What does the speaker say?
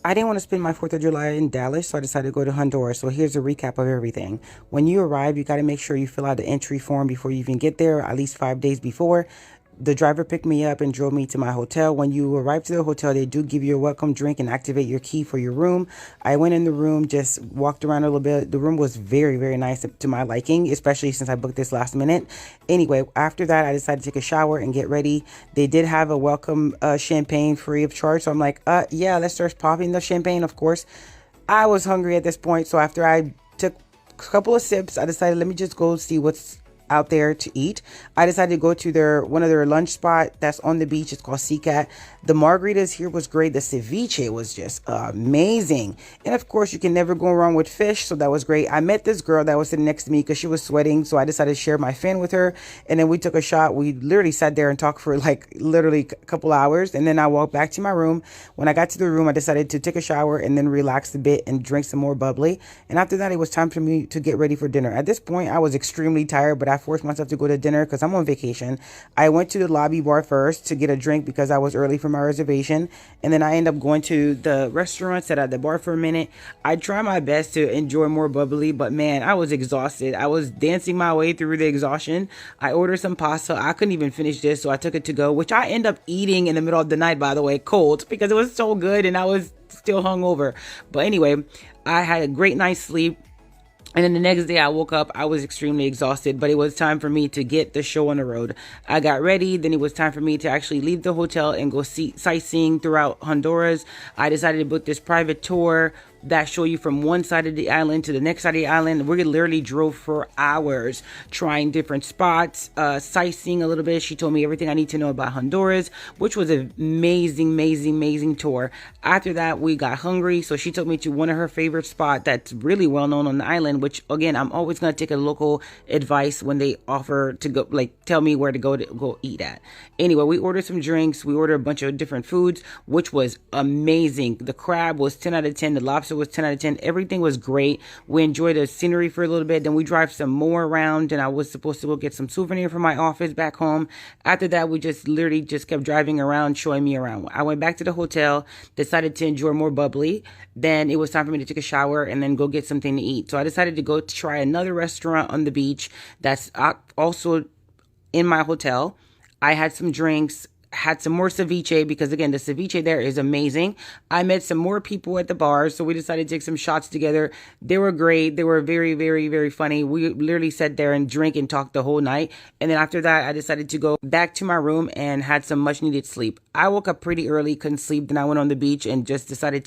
I didn't want to spend my 4th of July in Dallas, so I decided to go to Honduras. So here's a recap of everything. When you arrive, you got to make sure you fill out the entry form before you even get there, at least 5 days before. The driver picked me up and drove me to my hotel. When you arrive to the hotel, they do give you a welcome drink and activate your key for your room. I went in the room, just walked around a little bit. The room was very, very nice to my liking, especially since I booked this last minute. Anyway, after that, I decided to take a shower and get ready. They did have a welcome champagne free of charge. So I'm like, yeah, let's start popping the champagne, of course. I was hungry at this point. So after I took a couple of sips, I decided, let me just go see what's out there to eat. I decided to go to one of their lunch spot that's on the beach. It's called Seacat. The margaritas here was great. The ceviche was just amazing. And of course, you can never go wrong with fish. So that was great. I met this girl that was sitting next to me because she was sweating. So I decided to share my fin with her. And then we took a shot. We literally sat there and talked for like literally a couple hours. And then I walked back to my room. When I got to the room, I decided to take a shower and then relax a bit and drink some more bubbly. And after that, it was time for me to get ready for dinner. At this point, I was extremely tired, but I forced myself to go to dinner because I'm on vacation. I went to the lobby bar first to get a drink because I was early for my reservation. And then I ended up going to the restaurant, sat at the bar for a minute. I tried my best to enjoy more bubbly, but man, I was exhausted. I was dancing my way through the exhaustion. I ordered some pasta. I couldn't even finish this, so I took it to go, which I ended up eating in the middle of the night, by the way, cold, because it was so good and I was still hungover. But anyway, I had a great night's sleep. And then the next day I woke up, I was extremely exhausted, but it was time for me to get the show on the road. I got ready. Then it was time for me to actually leave the hotel and go sightseeing throughout Honduras. I decided to book this private tour that show you from one side of the island to the next side of the island. We literally drove for hours trying different spots, sightseeing a little bit. She told me everything I need to know about Honduras, which was an amazing, amazing, amazing tour. After that, we got hungry, so she took me to one of her favorite spots that's really well known on the island, which again, I'm always going to take a local advice when they offer to go, like tell me where to go eat at. Anyway, we ordered some drinks. We ordered a bunch of different foods, which was amazing. The crab was 10 out of 10. The lobster was 10 out of 10. Everything was great. We enjoyed the scenery for a little bit. Then we drive some more around, and I was supposed to go get some souvenir from my office back home. After that, we just literally just kept driving around, showing me around. I went back to the hotel, decided to enjoy more bubbly. Then it was time for me to take a shower and then go get something to eat. So I decided to go try another restaurant on the beach that's also in my hotel. I had some drinks, had some more ceviche because again, the ceviche there is amazing. I met some more people at the bar, so we decided to take some shots together. They were great. They were very, very, very funny. We literally sat there and drank and talked the whole night. And then after that, I decided to go back to my room and had some much needed sleep. I woke up pretty early, couldn't sleep. Then I went on the beach and just decided to